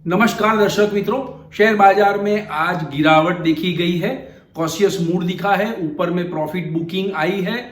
नमस्कार दर्शक मित्रों, शेयर बाजार में आज गिरावट देखी गई है। कॉशियस मूड दिखा है, ऊपर में प्रॉफिट बुकिंग आई है।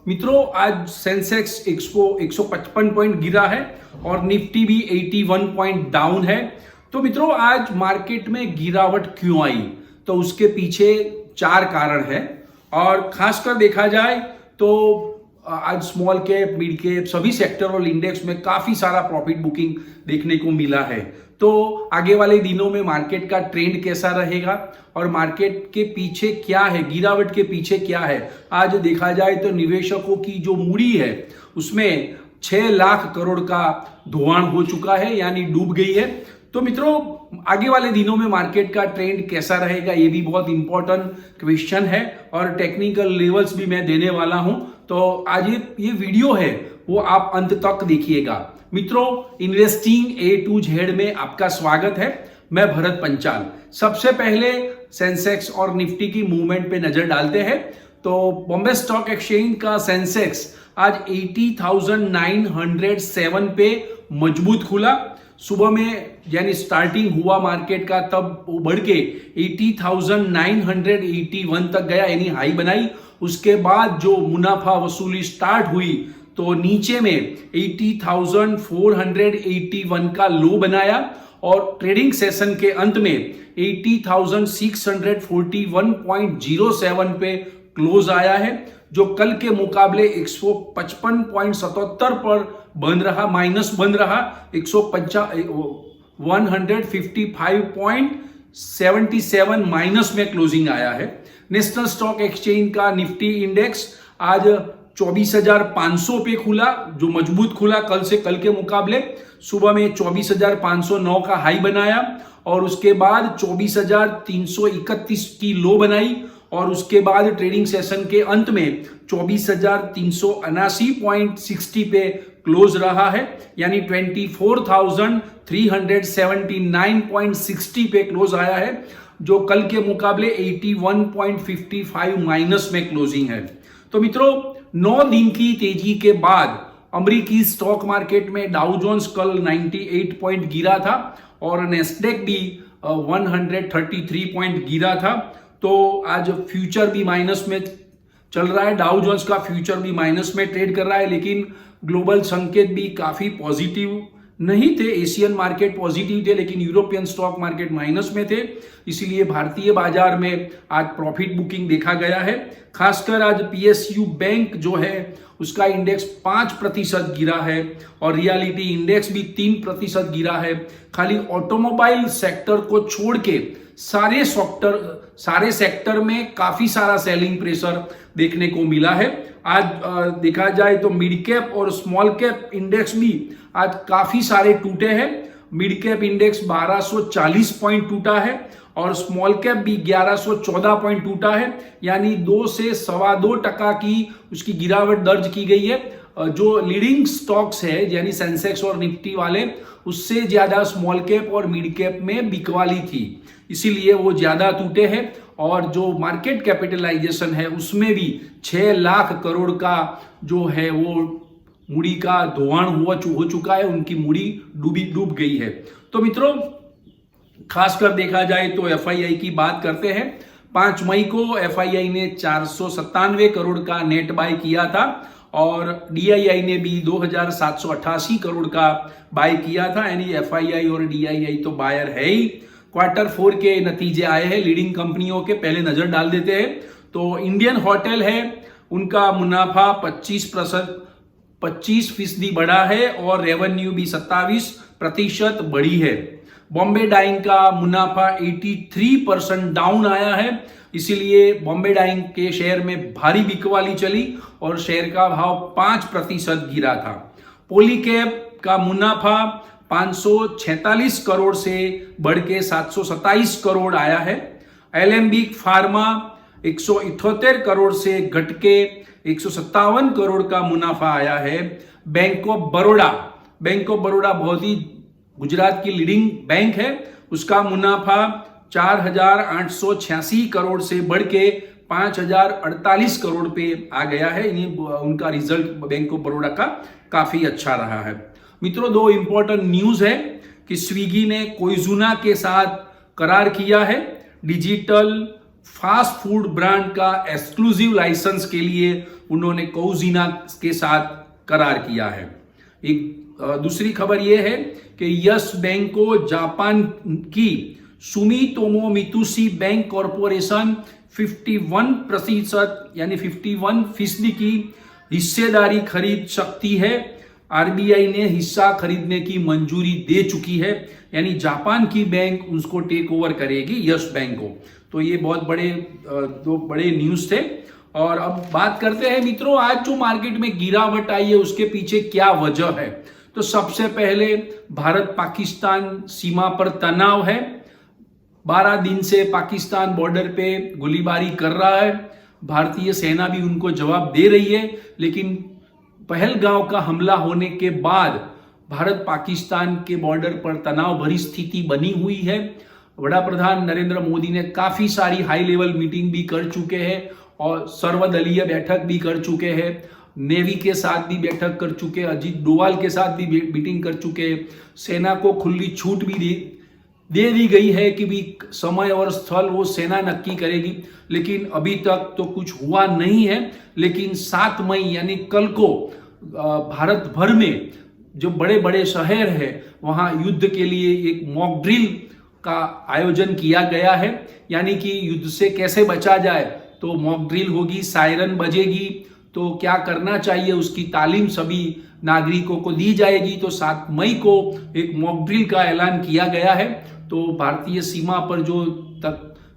मित्रों, आज सेंसेक्स 155 पॉइंट गिरा है और निफ्टी भी 81 पॉइंट डाउन है। तो मित्रों, आज मार्केट में गिरावट क्यों आई, तो उसके पीछे 4 कारण है। और खासकर देखा जाए तो आज स्मॉल कैप, मिड कैप सभी सेक्टरल इंडेक्स में काफी सारा प्रॉफिट बुकिंग देखने को मिला है। तो आगे वाले दिनों में मार्केट का ट्रेंड कैसा रहेगा और मार्केट के पीछे क्या है, गिरावट के पीछे क्या है, आज देखा जाए तो निवेशकों की जो मूड़ी है उसमें 6 लाख करोड़ का धोवाण हो चुका है, यानी डूब गई है। तो मित्रों, आगे वाले दिनों में मार्केट का ट्रेंड कैसा रहेगा, ये भी बहुत इंपॉर्टेंट क्वेश्चन है और टेक्निकल लेवल्स भी मैं देने वाला हूं। तो आज ये वीडियो है वो आप अंत तक देखिएगा। मित्रों, इन्वेस्टिंग ए टू जेड में आपका स्वागत है। मैं भरत पंचाल। सबसे पहले सेंसेक्स और निफ्टी की मूवमेंट पे नजर डालते हैं। तो बॉम्बे स्टॉक एक्सचेंज का सेंसेक्स आज 80,907 पे मजबूत खुला। सुबह में यानी स्टार्टिंग हुआ मार्केट का, तब वो बढ़ के 80,981 तक गया, यानी हाई बनाई। उसके बाद जो मुनाफा वसूली स्टार्ट हुई तो नीचे में 80,481 का लो बनाया और ट्रेडिंग सेशन के अंत में 80,641.07 पे क्लोज आया है, जो कल के मुकाबले 155.77 पर बंद रहा, माइनस बंद रहा। 155.77 माइनस में क्लोजिंग आया है। नेशनल स्टॉक एक्सचेंज का निफ्टी इंडेक्स आज 24,500 पे खुला, जो मजबूत खुला कल के मुकाबले। सुबह में 24,509 का हाई बनाया और उसके बाद 24,331 की लो बनाई और उसके बाद ट्रेडिंग सेशन के अंत में 24,379.60 पे क्लोज रहा है, यानी 24,379.60 पे क्लोज आया है, जो कल के मुकाबले 81.55 माइनस में क्लोजिंग है। तो मित्रों, 9 दिन की तेजी के बाद अमेरिकी स्टॉक मार्केट में डाउ जोन्स कल 98 पॉइंट गिरा था और नेस्डेक भी 133 पॉइंट गिरा था। तो आज फ्यूचर भी माइनस में चल रहा है, डाउ जोन्स का फ्यूचर भी माइनस में ट्रेड कर रहा है, लेकिन ग्लोबल संकेत भी काफी पॉजिटिव नहीं थे। एशियन मार्केट पॉजिटिव थे, लेकिन यूरोपियन स्टॉक मार्केट माइनस में थे। इसीलिए भारतीय बाजार में आज प्रॉफिट बुकिंग देखा गया है। खासकर आज पीएसयू बैंक जो है उसका इंडेक्स 5% गिरा है और रियलिटी इंडेक्स भी 3% गिरा है। खाली ऑटोमोबाइल सेक्टर को छोड़ के सारे सेक्टर में काफी सारा सेलिंग प्रेशर देखने को मिला है। आज देखा जाए तो मिड कैप और स्मॉल कैप इंडेक्स भी आज काफी सारे टूटे हैं। मिड कैप इंडेक्स 1240 पॉइंट टूटा है और स्मॉल कैप भी 1114 पॉइंट टूटा है, यानी 2 से 2.25% की उसकी गिरावट दर्ज की गई है। जो लीडिंग स्टॉक्स है यानी सेंसेक्स और निफ्टी वाले, उससे ज्यादा स्मॉल कैप और मिड कैप में बिकवाली थी, इसीलिए वो ज्यादा टूटे हैं। और जो मार्केट कैपिटलाइजेशन है उसमें भी 6 लाख करोड़ का जो है वो मूड़ी का धोवाण हो चुका है, उनकी मूड़ी डूब गई है। तो मित्रों, खासकर देखा जाए तो एफआईआई की बात करते हैं। 5 मई को एफआईआई ने 497 करोड़ का नेट बाय किया था और डीआईआई ने भी 2,788 करोड़ का बाय किया था, यानी एफआईआई और डीआईआई तो बायर है ही। Q4 के नतीजे आए हैं लीडिंग कंपनियों के, पहले नजर डाल देते हैं। तो इंडियन होटल है, उनका मुनाफा 25% बढ़ा है और रेवेन्यू भी 27% बढ़ी है। बॉम्बे डाइंग का मुनाफा 83% डाउन आया है, इसीलिए बॉम्बे डाइंग के शेयर में भारी बिकवाली चली और शेयर का भाव 5% गिरा था। पॉलीकैब का मुनाफा 546 करोड़ से बढ़ के 727 करोड़ आया है। एलेम्बिक फार्मा 178 करोड़ से घट के 157 करोड़ का मुनाफा आया है। बैंक ऑफ बड़ौदा बहुत ही गुजरात की लीडिंग बैंक है, उसका मुनाफा 4,886 करोड़ से बढ़ के 5,048 करोड़ पे आ गया है। उनका रिजल्ट बैंक ऑफ बड़ौदा का काफी अच्छा रहा है। मित्रों, 2 इंपॉर्टेंट न्यूज है कि स्विगी ने कोइजुना के साथ करार किया है डिजिटल फास्ट फूड ब्रांड का एक्सक्लूसिव लाइसेंस के लिए। उन्होंने कोइजुना के साथ करार किया है। एक दूसरी खबर यह है कि यस बैंक को जापान की सुमितोमो मित्सुबिशी बैंक कॉरपोरेशन 51% यानी 51% की हिस्सेदारी खरीद सकती है। आरबीआई ने हिस्सा खरीदने की मंजूरी दे चुकी है, यानी जापान की बैंक उसको टेक ओवर करेगी यस बैंक को। तो ये बहुत दो बड़े न्यूज थे। और अब बात करते हैं मित्रों, आज जो मार्केट में गिरावट आई है उसके पीछे क्या वजह है। तो सबसे पहले भारत पाकिस्तान सीमा पर तनाव है। 12 दिन से पाकिस्तान बॉर्डर पे गोलीबारी कर रहा है। भारतीय सेना भी उनको जवाब दे रही है, लेकिन पहलगांव का हमला होने के बाद भारत पाकिस्तान के बॉर्डर पर तनाव भरी स्थिति बनी हुई है। वड़ा प्रधान नरेंद्र मोदी ने काफी सारी हाई लेवल मीटिंग भी कर चुके हैं और सर्वदलीय बैठक भी कर चुके हैं। नेवी के साथ भी बैठक कर चुके हैं, अजीत डोवाल के साथ भी मीटिंग कर चुके हैं। सेना को खुली छूट भी दे दी गई है कि भी समय और स्थल वो सेना नक्की करेगी, लेकिन अभी तक तो कुछ हुआ नहीं है। लेकिन 7 मई यानी कल को भारत भर में जो बड़े बड़े शहर है वहां युद्ध के लिए एक मॉक ड्रिल का आयोजन किया गया है। यानी कि युद्ध से कैसे बचा जाए, तो मॉक ड्रिल होगी, सायरन बजेगी, तो क्या करना चाहिए उसकी तालीम सभी नागरिकों को दी जाएगी। तो 7 मई को एक मॉक ड्रिल का ऐलान किया गया है। तो भारतीय सीमा पर जो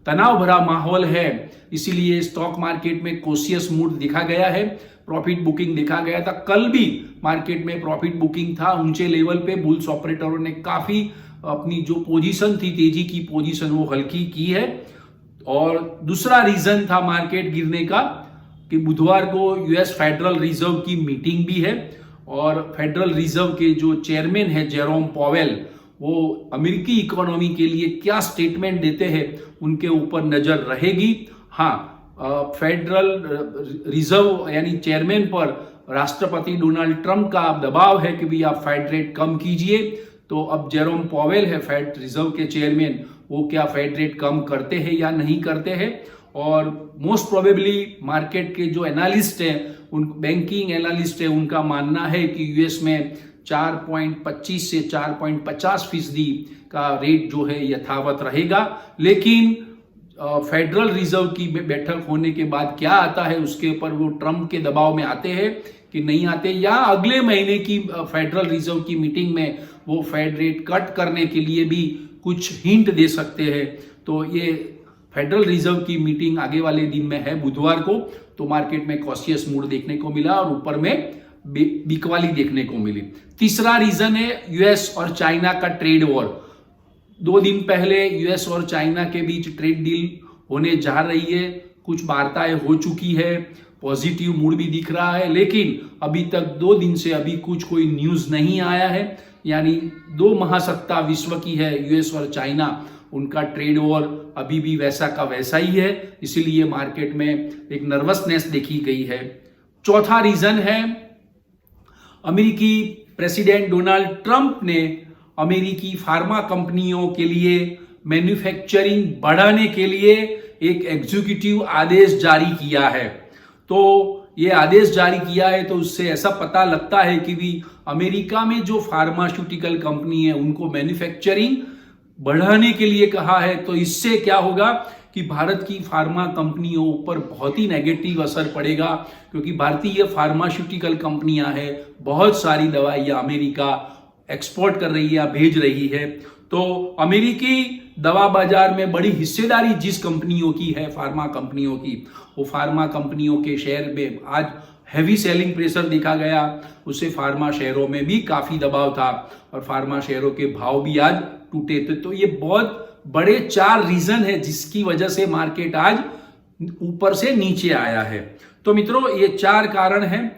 तनाव भरा माहौल है, इसीलिए स्टॉक मार्केट में कॉशियस मूड दिखा गया है। प्रॉफिट बुकिंग देखा गया था, कल भी मार्केट में प्रॉफिट बुकिंग था ऊंचे लेवल पे। बुल्स ऑपरेटरों ने काफी अपनी जो पोजीशन थी, तेजी की पोजीशन, वो हल्की की है। और दूसरा रीजन था मार्केट गिरने का कि बुधवार को यूएस फेडरल रिजर्व की मीटिंग भी है और फेडरल रिजर्व के जो चेयरमैन है जेरोम पॉवेल, वो अमेरिकी इकोनॉमी के लिए क्या स्टेटमेंट देते हैं उनके ऊपर नजर रहेगी। हाँ, फेडरल रिजर्व यानी चेयरमैन पर राष्ट्रपति डोनाल्ड ट्रंप का दबाव है कि भी आप फेड रेट कम कीजिए। तो अब जेरोम पॉवेल है फेड रिजर्व के चेयरमैन, वो क्या फेड रेट कम करते हैं या नहीं करते हैं। और मोस्ट प्रोबेबली मार्केट के जो एनालिस्ट हैं, उन बैंकिंग एनालिस्ट है, उनका मानना है कि यूएस में 4.25 से 4.50% का रेट जो है यथावत रहेगा। लेकिन फेडरल रिजर्व की बैठक होने के बाद क्या आता है उसके ऊपर वो ट्रंप के दबाव में आते हैं कि नहीं आते, या अगले महीने की फेडरल रिजर्व की मीटिंग में वो फेड रेट कट करने के लिए भी कुछ हिंट दे सकते हैं। तो ये फेडरल रिजर्व की मीटिंग आगे वाले दिन में है बुधवार को। तो मार्केट में कॉशियस मूड देखने को मिला और ऊपर में बिकवाली देखने को मिली। तीसरा रीजन है यूएस और चाइना का ट्रेड वॉर। 2 दिन पहले यूएस और चाइना के बीच ट्रेड डील होने जा रही है, कुछ वार्ताएं हो चुकी है, पॉजिटिव मूड भी दिख रहा है, लेकिन अभी तक 2 दिन से अभी कोई न्यूज नहीं आया है। यानी 2 महासत्ता विश्व की है यूएस और चाइना, उनका ट्रेड वॉर अभी भी वैसा का वैसा ही है, इसीलिए मार्केट में एक नर्वसनेस देखी गई है। चौथा रीजन है अमेरिकी प्रेसिडेंट डोनाल्ड ट्रंप ने अमेरिकी फार्मा कंपनियों के लिए मैन्युफैक्चरिंग बढ़ाने के लिए एक एग्जीक्यूटिव आदेश जारी किया है। तो ये आदेश जारी किया है तो उससे ऐसा पता लगता है कि भी अमेरिका में जो फार्मास्यूटिकल कंपनी है उनको मैन्युफैक्चरिंग बढ़ाने के लिए कहा है। तो इससे क्या होगा कि भारत की फार्मा कंपनियों पर बहुत ही नेगेटिव असर पड़ेगा, क्योंकि भारतीय फार्मास्यूटिकल कंपनियां हैं, बहुत सारी दवाइयां अमेरिका एक्सपोर्ट कर रही है या भेज रही है। तो अमेरिकी दवा बाजार में बड़ी हिस्सेदारी जिस कंपनियों की है, फार्मा कंपनियों की, वो फार्मा कंपनियों के शेयर में आज हैवी सेलिंग प्रेशर देखा गया। उससे फार्मा शेयरों में भी काफी दबाव था और फार्मा शेयरों के भाव भी आज टूटे थे। तो ये बहुत बड़े 4 रीजन है जिसकी वजह से मार्केट आज ऊपर से नीचे आया है। तो मित्रों, ये 4 कारण हैं।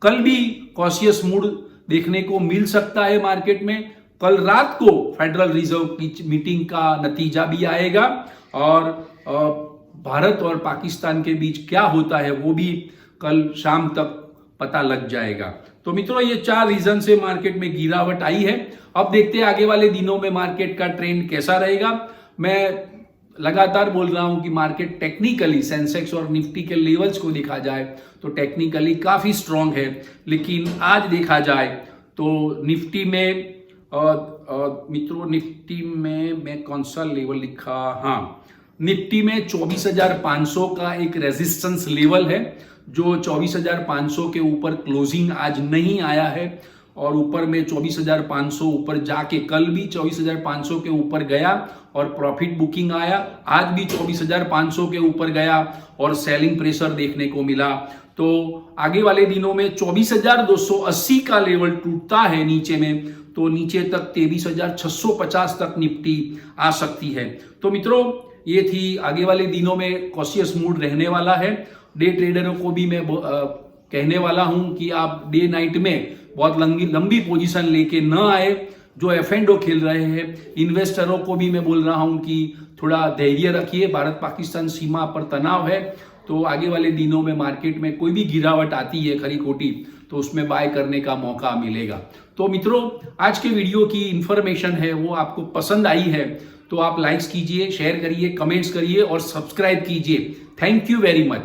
कल भी कॉशियस मूड देखने को मिल सकता है मार्केट में। कल रात को फेडरल रिजर्व की मीटिंग का नतीजा भी आएगा और भारत और पाकिस्तान के बीच क्या होता है वो भी कल शाम तक पता लग जाएगा। तो मित्रों ये 4 रीजन से मार्केट में गिरावट आई है। अब देखते हैं आगे वाले दिनों में मार्केट का ट्रेंड कैसा रहेगा। मैं लगातार बोल रहा हूं कि मार्केट टेक्निकली सेंसेक्स और निफ्टी के लेवल्स को देखा जाए तो टेक्निकली काफी स्ट्रांग है, लेकिन आज देखा जाए तो निफ्टी में मित्रों निफ्टी में मैं कौन सा लेवल लिखा, हाँ निफ्टी में 24,500 का एक रेजिस्टेंस लेवल है जो 24,500 के ऊपर क्लोजिंग आज नहीं आया है और ऊपर में 24,500 ऊपर जाके कल भी 24,500 के ऊपर गया और प्रॉफिट बुकिंग आया, आज भी 24,500 के ऊपर गया और सेलिंग प्रेशर देखने को मिला। तो आगे वाले दिनों में 24,280 का लेवल टूटता है नीचे में तो नीचे तक 23,650 तक निफ्टी आ सकती है। तो मित्रों ये थी, आगे वाले दिनों में कॉशियस मूड रहने वाला है। डे ट्रेडरों को भी मैं कहने वाला हूं कि आप डे नाइट में बहुत लंबी पोजीशन लेके न आए। जो एफ&ओ खेल रहे हैं इन्वेस्टरों को भी मैं बोल रहा हूं कि थोड़ा धैर्य रखिए। भारत पाकिस्तान सीमा पर तनाव है तो आगे वाले दिनों में मार्केट में कोई भी गिरावट आती है खरी खोटी तो उसमें बाय करने का मौका मिलेगा। तो मित्रों आज के वीडियो की इंफॉर्मेशन है वो आपको पसंद आई है तो आप लाइक्स कीजिए, शेयर करिए, कमेंट्स करिए और सब्सक्राइब कीजिए। Thank you very much.